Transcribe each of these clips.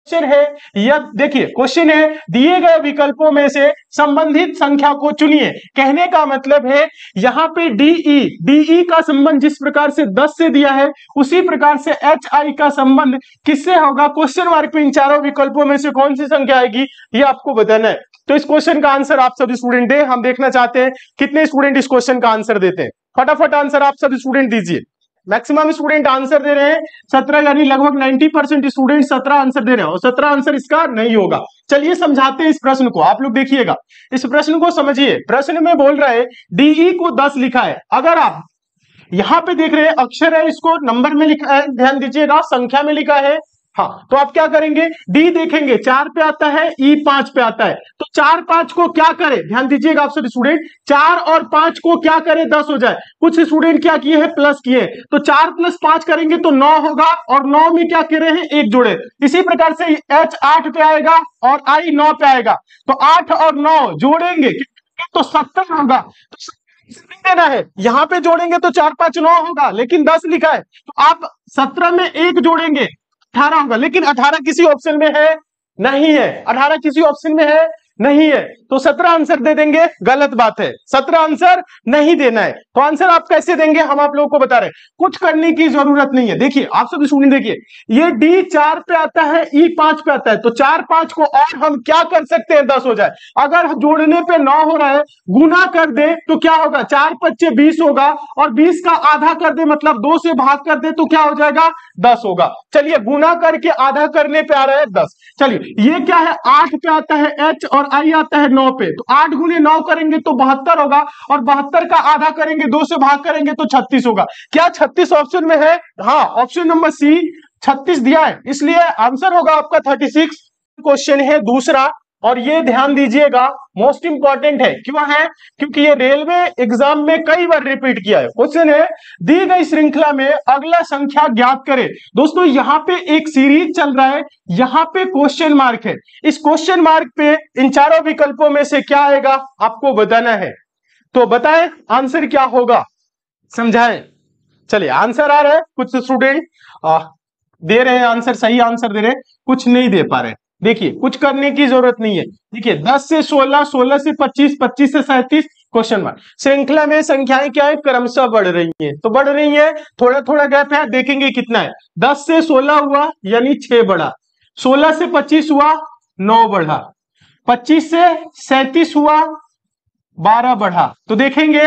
Question है या देखिए क्वेश्चन है दिए गए विकल्पों में से संबंधित संख्या को चुनिए। कहने का मतलब है यहां पे डीई का संबंध जिस प्रकार से 10 से दिया है उसी प्रकार से एच आई का संबंध किससे होगा, क्वेश्चन मार्क में इन चारों विकल्पों में से कौन सी संख्या आएगी ये आपको बताना है। तो इस क्वेश्चन का आंसर आप सभी स्टूडेंट दे, हम देखना चाहते हैं कितने स्टूडेंट इस क्वेश्चन का आंसर देते हैं। फटाफट आंसर आप सभी स्टूडेंट दीजिए। मैक्सिमम स्टूडेंट आंसर दे रहे हैं 17, यानी लगभग 90% स्टूडेंट 17 आंसर दे रहे हैं और 17 आंसर इसका नहीं होगा। चलिए समझाते हैं इस प्रश्न को, आप लोग देखिएगा इस प्रश्न को समझिए। प्रश्न में बोल रहा है डीई को 10 लिखा है, अगर आप यहां पे देख रहे हैं अक्षर है इसको नंबर में लिखा है, ध्यान दीजिएगा संख्या में लिखा है। हाँ तो आप क्या करेंगे, डी देखेंगे 4 पे आता है, ई 5 पे आता है, तो 4 5 को क्या करें, ध्यान दीजिएगा आप सभी स्टूडेंट, 4 और 5 को क्या करें 10 हो जाए। कुछ स्टूडेंट क्या किए हैं प्लस किए, तो 4 + 5 करेंगे तो 9 होगा और 9 में क्या कर रहे हैं 1 जोड़े। इसी प्रकार से एच 8 पे आएगा और आई 9 पे आएगा, तो 8 और 9 जोड़ेंगे तो 70 होगा। तो देना है यहां पे जोड़ेंगे तो 4 5 9 होगा, लेकिन 10 लिखा है तो आप 17 में 1 जोड़ेंगे 18 होगा, लेकिन 18 किसी ऑप्शन में है नहीं है, 18 किसी ऑप्शन में है नहीं है, तो 17 आंसर दे देंगे, गलत बात है, 17 आंसर नहीं देना है। तो आंसर आप कैसे देंगे हम आप लोगों को बता रहे हैं, कुछ करने की जरूरत नहीं है। देखिए आप सब स्टूडेंट देखिए ये डी 4 पे आता है, ई 5 पे आता है, तो 4 5 को और हम क्या कर सकते हैं 10 हो जाए। अगर जोड़ने पे 9 हो रहा है गुना कर दे तो क्या होगा, 4 5 20 होगा और 20 का आधा कर दे मतलब 2 से भाग कर दे तो क्या हो जाएगा 10 होगा। चलिए गुना करके आधा करने पे आ रहा है 10। चलिए ये क्या है 8 पे आता है एच और आई आता है 9 पे, तो 8 गुने 9 करेंगे तो 72 होगा और 72 का आधा करेंगे 2 से भाग करेंगे तो 36 होगा। क्या 36 ऑप्शन में है, हाँ ऑप्शन नंबर सी 36 दिया है, इसलिए आंसर होगा आपका 36। क्वेश्चन है दूसरा और ये ध्यान दीजिएगा मोस्ट इंपॉर्टेंट है, क्यों है, क्योंकि ये रेलवे एग्जाम में कई बार रिपीट किया है। क्वेश्चन है दी गई श्रृंखला में अगला संख्या ज्ञात करें। दोस्तों यहाँ पे एक सीरीज चल रहा है, यहाँ पे क्वेश्चन मार्क है, इस क्वेश्चन मार्क पे इन चारों विकल्पों में से क्या आएगा आपको बताना है। तो बताएं आंसर क्या होगा, समझाएं। चलिए आंसर आ रहा है, कुछ स्टूडेंट दे रहे हैं आंसर, सही आंसर दे रहे हैं, कुछ नहीं दे पा रहे। देखिए कुछ करने की जरूरत नहीं है। देखिए 10 से 16, 16 से 25, 25 से 37 क्वेश्चन मार्क। श्रृंखला में संख्याएं क्या है क्रमशः बढ़ रही हैं, तो बढ़ रही है, थोड़ा थोड़ा गैप है, देखेंगे कितना है। 10 से 16 हुआ यानी 6 बढ़ा, 16 से 25 हुआ 9 बढ़ा, 25 से 37 हुआ 12 बढ़ा, तो देखेंगे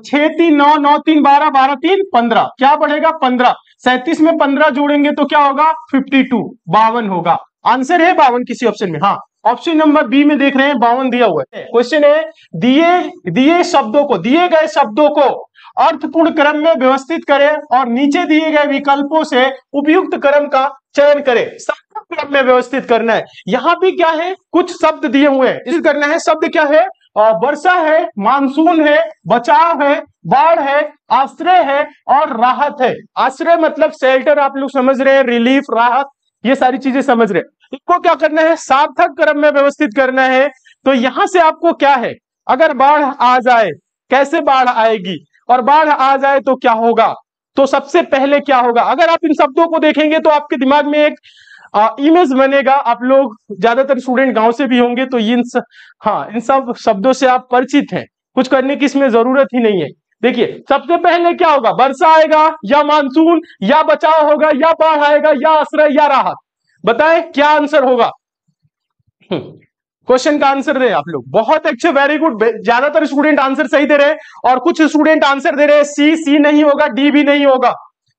6 3 9, 9 3 12, 12 3 15, क्या बढ़ेगा 15। 37 में 15 जोड़ेंगे तो क्या होगा 52, 52 होगा। आंसर है 52 किसी ऑप्शन में, हाँ ऑप्शन नंबर बी में देख रहे हैं 52 दिया हुआ है। क्वेश्चन है दिए शब्दों को, दिए गए शब्दों को अर्थपूर्ण क्रम में व्यवस्थित करें और नीचे दिए गए विकल्पों से उपयुक्त क्रम का चयन करें। शब्द क्रम में व्यवस्थित करना है। यहाँ भी क्या है कुछ शब्द दिए हुए हैं, इसे करना है। शब्द क्या है, वर्षा है, मानसून है, बचाव है, बाढ़ है, आश्रय है और राहत है। आश्रय मतलब शेल्टर, आप लोग समझ रहे हैं, रिलीफ, राहत, ये सारी चीजें समझ रहे हैं। इनको क्या करना है सार्थक क्रम में व्यवस्थित करना है। तो यहां से आपको क्या है, अगर बाढ़ आ जाए कैसे बाढ़ आएगी और बाढ़ आ जाए तो क्या होगा, तो सबसे पहले क्या होगा, अगर आप इन शब्दों को देखेंगे तो आपके दिमाग में एक इमेज बनेगा। आप लोग ज्यादातर स्टूडेंट गांव से भी होंगे तो इन सब शब्दों से आप परिचित हैं, कुछ करने की इसमें जरूरत ही नहीं है। देखिए सबसे पहले क्या होगा, वर्षा आएगा या मानसून या बचाव होगा या बाढ़ आएगा या आश्रय या राहत। बताएं क्या आंसर होगा। क्वेश्चन का आंसर दे आप लोग, बहुत अच्छे, वेरी गुड। ज्यादातर स्टूडेंट आंसर सही दे रहे हैं और कुछ स्टूडेंट आंसर दे रहे हैं सी नहीं होगा, डी भी नहीं होगा।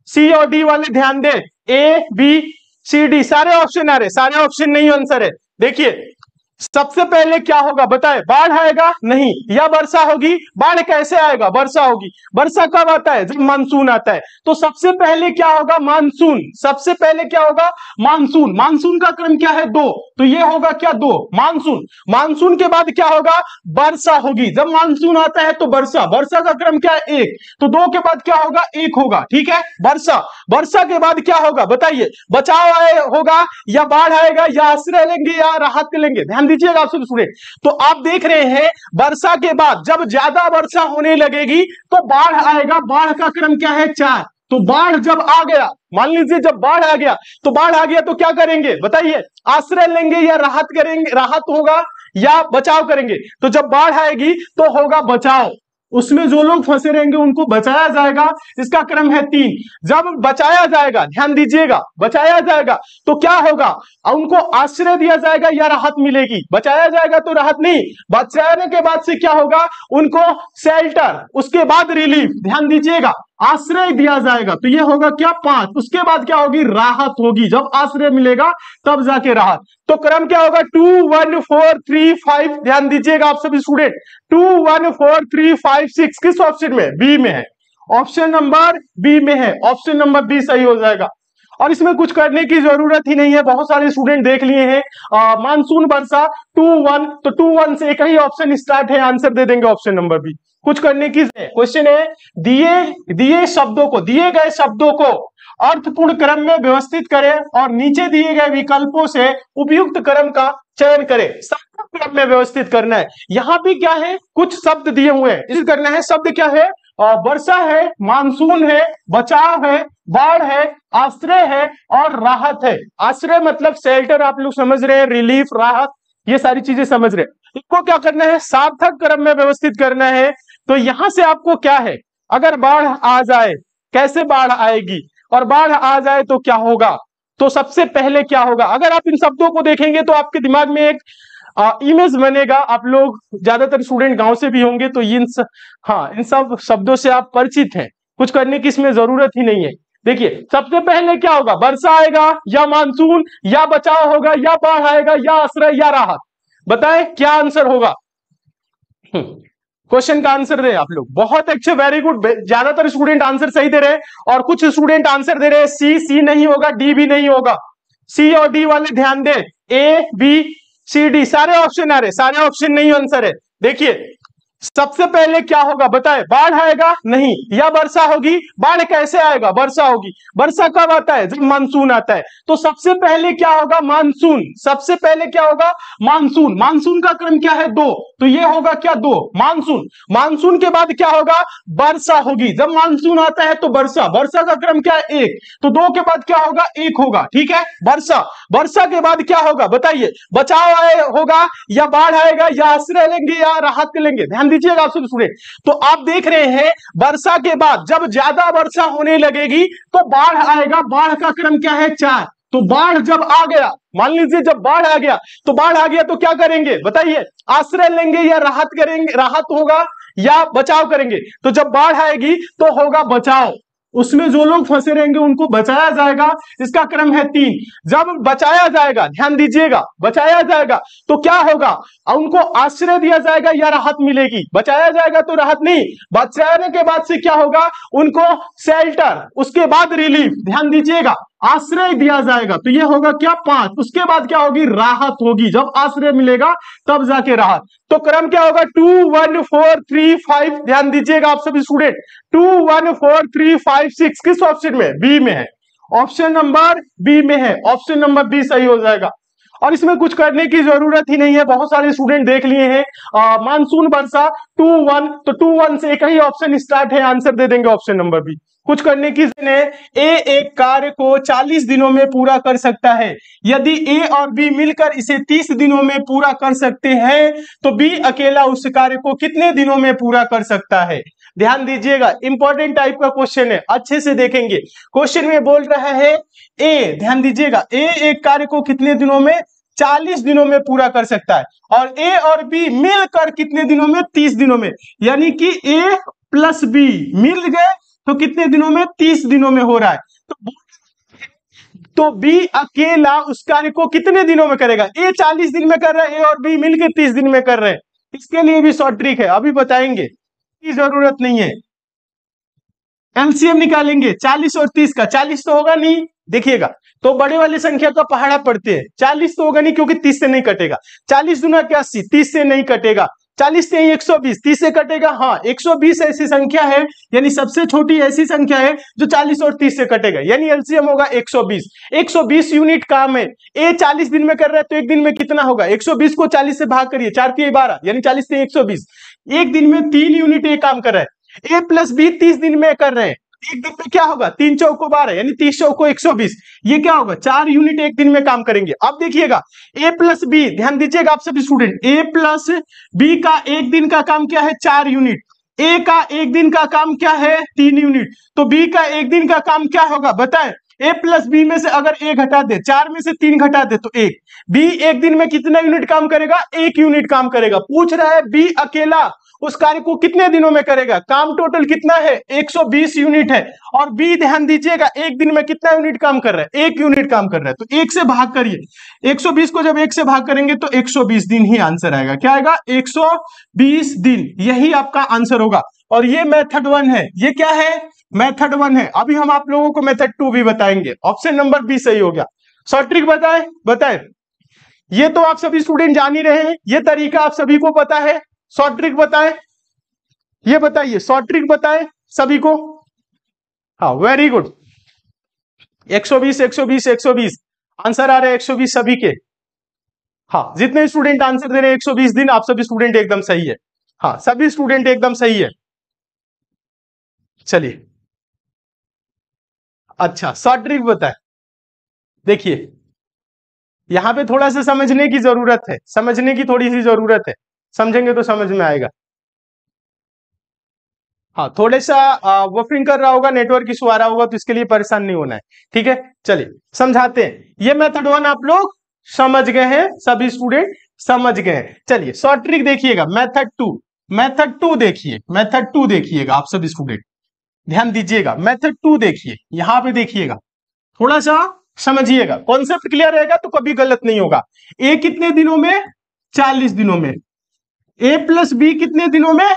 सी और डी वाले ध्यान दें, ए बी सी डी सारे ऑप्शन आ रहे, सारे ऑप्शन नहीं आंसर है। देखिए सबसे पहले क्या होगा बताए, बाढ़ आएगा नहीं या वर्षा होगी। बाढ़ कैसे आएगा, वर्षा होगी। वर्षा कब आता है, जब मानसून आता है। तो सबसे पहले क्या होगा, मानसून। सबसे पहले क्या होगा, मानसून। मानसून का क्रम क्या है 2, तो ये होगा क्या 2 मानसून। मानसून के बाद क्या होगा, वर्षा होगी। जब मानसून आता है तो वर्षा, वर्षा का क्रम क्या है 1, तो 2 के बाद क्या होगा 1 होगा, ठीक है। वर्षा, वर्षा के बाद क्या होगा बताइए, बचाव होगा या बाढ़ आएगा या आश्रय लेंगे या राहत लेंगे। ध्यान दीजिएगा आप सब स्टूडेंट। तो आप देख रहे हैं वर्षा के बाद जब ज्यादा वर्षा होने लगेगी तो बाढ़ आएगा। बाढ़ का क्रम क्या है 4, तो बाढ़ जब आ गया, मान लीजिए जब बाढ़ आ गया, तो बाढ़ आ गया तो क्या करेंगे बताइए, आश्रय लेंगे या राहत करेंगे, राहत होगा या बचाव करेंगे। तो जब बाढ़ आएगी तो होगा बचाव, उसमें जो लोग फंसे रहेंगे उनको बचाया जाएगा। इसका क्रम है 3। जब बचाया जाएगा, ध्यान दीजिएगा, बचाया जाएगा तो क्या होगा, उनको आश्रय दिया जाएगा या राहत मिलेगी। बचाया जाएगा तो राहत नहीं, बचाने के बाद से क्या होगा, उनको शेल्टर, उसके बाद रिलीफ, ध्यान दीजिएगा, आश्रय दिया जाएगा तो ये होगा क्या 5। उसके बाद क्या होगी, राहत होगी, जब आश्रय मिलेगा तब जाके राहत। तो क्रम क्या होगा 2 1 4 3 5, ध्यान दीजिएगा आप सभी स्टूडेंट, 2 1 4 3 5 6 किस ऑप्शन में, बी में है, ऑप्शन नंबर बी में है, ऑप्शन नंबर बी सही हो जाएगा। और इसमें कुछ करने की जरूरत ही नहीं है, बहुत सारे स्टूडेंट देख लिए हैं मानसून वर्षा 2 1, तो 2 1 से एक ही ऑप्शन स्टार्ट है, आंसर दे देंगे ऑप्शन नंबर बी। कुछ करने की क्वेश्चन है, दिए शब्दों को, दिए गए शब्दों को अर्थपूर्ण क्रम में व्यवस्थित करें और नीचे दिए गए विकल्पों से उपयुक्त क्रम का चयन करें। सार्थक क्रम में व्यवस्थित करना है। यहाँ भी क्या है, कुछ शब्द दिए हुए हैं, इस करना है। शब्द क्या है, वर्षा है, मानसून है, बचाव है, बाढ़ है, आश्रय है और राहत है। आश्रय मतलब शेल्टर, आप लोग समझ रहे हैं, रिलीफ, राहत, ये सारी चीजें समझ रहे हैं। इसको क्या करना है, सार्थक क्रम में व्यवस्थित करना है। तो यहां से आपको क्या है, अगर बाढ़ आ जाए, कैसे बाढ़ आएगी और बाढ़ आ जाए तो क्या होगा, तो सबसे पहले क्या होगा, अगर आप इन शब्दों को देखेंगे तो आपके दिमाग में एक इमेज बनेगा। आप लोग ज्यादातर स्टूडेंट गांव से भी होंगे तो इन सब शब्दों से आप परिचित हैं, कुछ करने की इसमें जरूरत ही नहीं है। देखिए सबसे पहले क्या होगा, वर्षा आएगा या मानसून या बचाव होगा या बाढ़ आएगा या आश्रय या राहत, बताएं क्या आंसर होगा। क्वेश्चन का आंसर दे आप लोग, बहुत अच्छे, वेरी गुड। ज्यादातर स्टूडेंट आंसर सही दे रहे हैं और कुछ स्टूडेंट आंसर दे रहे हैं सी नहीं होगा, डी भी नहीं होगा। सी और डी वाले ध्यान दें, ए बी सी डी सारे ऑप्शन आ रहे, सारे ऑप्शन नहीं आंसर है। देखिए सबसे पहले क्या होगा बताए, बाढ़ आएगा नहीं या वर्षा होगी। बाढ़ कैसे आएगा, वर्षा होगी। वर्षा कब आता है, जब मानसून आता है। तो सबसे पहले क्या होगा, मानसून, सबसे पहले क्या होगा, मानसून। मानसून का क्रम क्या है, 2, तो ये होगा क्या 2, मानसून। मानसून के बाद क्या होगा, वर्षा होगी। जब मानसून आता है तो वर्षा, वर्षा का क्रम क्या है 1, तो 2 के बाद क्या होगा 1 होगा, ठीक है, वर्षा। वर्षा के बाद क्या होगा बताइए, बचाव होगा या बाढ़ आएगा या आश्रय लेंगे या राहत लेंगे, ध्यान दीजिएगा आप सब स्टूडेंट। तो आप देख रहे हैं वर्षा के बाद जब ज्यादा वर्षा होने लगेगी तो बाढ़ आएगा। बाढ़ का क्रम क्या है 4, तो बाढ़ जब आ गया, मान लीजिए जब बाढ़ आ गया, तो बाढ़ आ गया तो क्या करेंगे बताइए, आश्रय लेंगे या राहत करेंगे, राहत होगा या बचाव करेंगे। तो जब बाढ़ आएगी तो होगा बचाव, उसमें जो लोग फंसे रहेंगे उनको बचाया जाएगा। इसका क्रम है 3। जब बचाया जाएगा, ध्यान दीजिएगा, बचाया जाएगा तो क्या होगा, उनको आश्रय दिया जाएगा या राहत मिलेगी। बचाया जाएगा तो राहत नहीं, बचाने के बाद से क्या होगा, उनको शेल्टर, उसके बाद रिलीफ, ध्यान दीजिएगा, आश्रय दिया जाएगा तो ये होगा क्या 5। उसके बाद क्या होगी, राहत होगी, जब आश्रय मिलेगा तब जाके राहत। तो क्रम क्या होगा 2 1 4 3 5, ध्यान दीजिएगा आप सभी स्टूडेंट, 2 1 4 3 5 6 किस ऑप्शन में, बी में है, ऑप्शन नंबर बी में है, ऑप्शन नंबर बी सही हो जाएगा। और इसमें कुछ करने की जरूरत ही नहीं है, बहुत सारे स्टूडेंट देख लिए हैं मानसून वर्षा 2 1, तो 2 1 से एक ही ऑप्शन स्टार्ट है, आंसर दे देंगे ऑप्शन नंबर बी। कुछ करने की एक कार्य को 40 दिनों में पूरा कर सकता है। यदि ए और बी मिलकर इसे 30 दिनों में पूरा कर सकते हैं तो बी अकेला उस कार्य को कितने दिनों में पूरा कर सकता है। ध्यान दीजिएगा, इंपॉर्टेंट टाइप का क्वेश्चन है, अच्छे से देखेंगे। क्वेश्चन में बोल रहा है ए, ध्यान दीजिएगा, ए एक कार्य को कितने दिनों में, 40 दिनों में पूरा कर सकता है, और ए और बी मिलकर कितने दिनों में, 30 दिनों में। यानी कि ए प्लस बी मिल गए तो कितने दिनों में, 30 दिनों में हो रहा है। तो बी अकेला उस कार्य को कितने दिनों में करेगा, ए 40 दिन में कर रहा है, ए और बी मिलकर 30 दिन में कर रहे हैं। इसके लिए भी शॉर्ट ट्रिक है, अभी बताएंगे, की जरूरत नहीं है। एलसीएम निकालेंगे 40 और 30 का, 40 तो होगा नहीं, देखिएगा तो बड़े वाली संख्या का पहाड़ा पड़ते हैं, 40 तो होगा नहीं क्योंकि 30 से नहीं कटेगा। 40 दूना क्या 80, 30 से नहीं कटेगा। 40 से 120, 30 से कटेगा, हाँ 120 ऐसी संख्या है, यानी सबसे छोटी ऐसी संख्या है जो 40 और 30 से कटेगा, यानी एलसीएम होगा 120। 120 यूनिट काम है, ए 40 दिन में कर रहा है तो एक दिन में कितना होगा, 120 को 40 से भाग करिए, 4 × 12, यानी 40 से 120, एक दिन में 3 यूनिट ए काम कर रहा है। ए प्लस बी 30 दिन में कर रहे हैं, एक दिन में क्या होगा, 3 चौको 12 यानी 30 चौको 120, ये क्या होगा 4 यूनिट एक दिन में काम करेंगे। अब देखिएगा ए प्लस बी, ध्यान दीजिएगा आप सभी स्टूडेंट, ए प्लस बी का एक दिन का काम क्या है 4 यूनिट, ए का एक दिन का काम क्या है 3 यूनिट, तो बी का एक दिन का काम क्या होगा बताएं। ए प्लस बी में से अगर ए घटा दे, 4 में से 3 घटा दे तो 1, बी एक दिन में कितना यूनिट काम करेगा 1 यूनिट काम करेगा। पूछ रहा है बी अकेला उस कार्य को कितने दिनों में करेगा, काम टोटल कितना है 120 यूनिट है, और बी ध्यान दीजिएगा एक दिन में कितना यूनिट काम कर रहा है 1 यूनिट काम कर रहा है, तो 1 से भाग करिए, 120 को जब 1 से भाग करेंगे तो 120 दिन ही आंसर आएगा। क्या आएगा 120 दिन, यही आपका आंसर होगा। और ये मेथड 1 है, ये क्या है मेथड 1 है। अभी हम आप लोगों को मेथड 2 भी बताएंगे। ऑप्शन नंबर बी सही हो गया। शॉर्ट ट्रिक बताए, ये तो आप सभी स्टूडेंट जान ही रहे हैं, ये तरीका आप सभी को पता है। शॉर्ट ट्रिक बताएं, ये बताइए शॉर्ट ट्रिक बताएं सभी को। हाँ वेरी गुड, 120 120 120 आंसर आ रहे हैं 120 सभी के। हाँ जितने स्टूडेंट आंसर दे रहे हैं 120 दिन, आप सभी स्टूडेंट एकदम सही है। हाँ सभी स्टूडेंट एकदम सही है। चलिए अच्छा शॉर्ट ट्रिक बताएं। देखिए यहां पे थोड़ा सा समझने की जरूरत है, समझने की थोड़ी सी जरूरत है, समझेंगे तो समझ में आएगा। हाँ थोड़े सा वफरिंग कर रहा होगा, नेटवर्क इशू आ रहा होगा, तो इसके लिए परेशान नहीं होना है, ठीक है। चलिए समझाते हैं। ये मेथड 1 आप लोग समझ गए हैं, सभी स्टूडेंट समझ गए हैं। चलिए शॉर्ट ट्रिक देखिएगा, मेथड 2, मेथड 2 देखिए, मेथड 2 देखिएगा आप सभी स्टूडेंट ध्यान दीजिएगा। मेथड 2 देखिए, यहां पे देखिएगा, थोड़ा सा समझिएगा, कॉन्सेप्ट क्लियर रहेगा तो कभी गलत नहीं होगा। ए कितने दिनों में 40 दिनों में, ए प्लस बी कितने दिनों में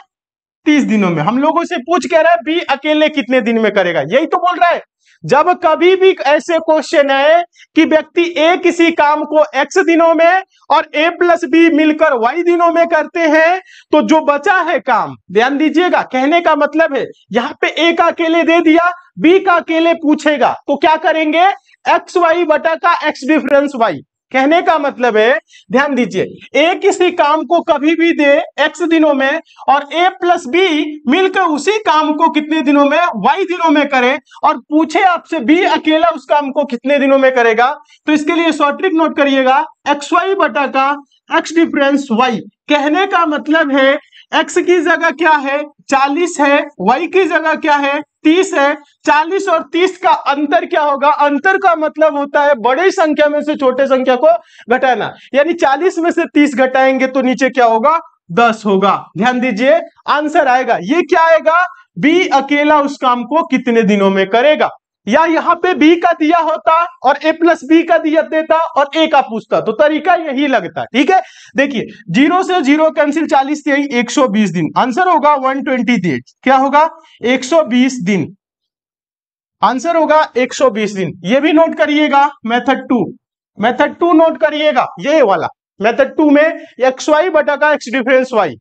30 दिनों में। हम लोगों से पूछ कह रहा है बी अकेले कितने दिन में करेगा, यही तो बोल रहा है। जब कभी भी ऐसे क्वेश्चन है कि व्यक्ति ए किसी काम को एक्स दिनों में और ए प्लस बी मिलकर वाई दिनों में करते हैं, तो जो बचा है काम, ध्यान दीजिएगा, कहने का मतलब है यहां पे ए का अकेले दे दिया, बी का अकेले पूछेगा तो क्या करेंगे एक्स वाई बटा का एक्स डिफरेंस वाई। कहने का मतलब है ध्यान दीजिए, ए किसी काम को कभी भी दे एक्स दिनों में और ए प्लस बी मिलकर उसी काम को कितने दिनों में वाई दिनों में करे, और पूछे आपसे बी अकेला उस काम को कितने दिनों में करेगा, तो इसके लिए शॉर्ट ट्रिक नोट करिएगा, एक्स वाई बटा का एक्स डिफरेंस वाई। कहने का मतलब है एक्स की जगह क्या है 40 है, वाई की जगह क्या है 30 है, 40 और 30 का अंतर क्या होगा, अंतर का मतलब होता है बड़ी संख्या में से छोटे संख्या को घटाना, यानी 40 में से 30 घटाएंगे तो नीचे क्या होगा 10 होगा। ध्यान दीजिए आंसर आएगा, ये क्या आएगा बी अकेला उस काम को कितने दिनों में करेगा। या यहां पे बी का दिया होता और ए प्लस बी का दिया देता और ए का पूछता, तो तरीका यही लगता है, ठीक है। देखिए 0 से 0 कैंसिल, 40 से 120 दिन, आंसर होगा 128। क्या होगा 120 दिन, आंसर होगा 120 दिन। ये भी नोट करिएगा मेथड 2, मेथड 2 नोट करिएगा, ये वाला मेथड 2 में एक्स वाई बटा का एक्स डिफरेंस वाई,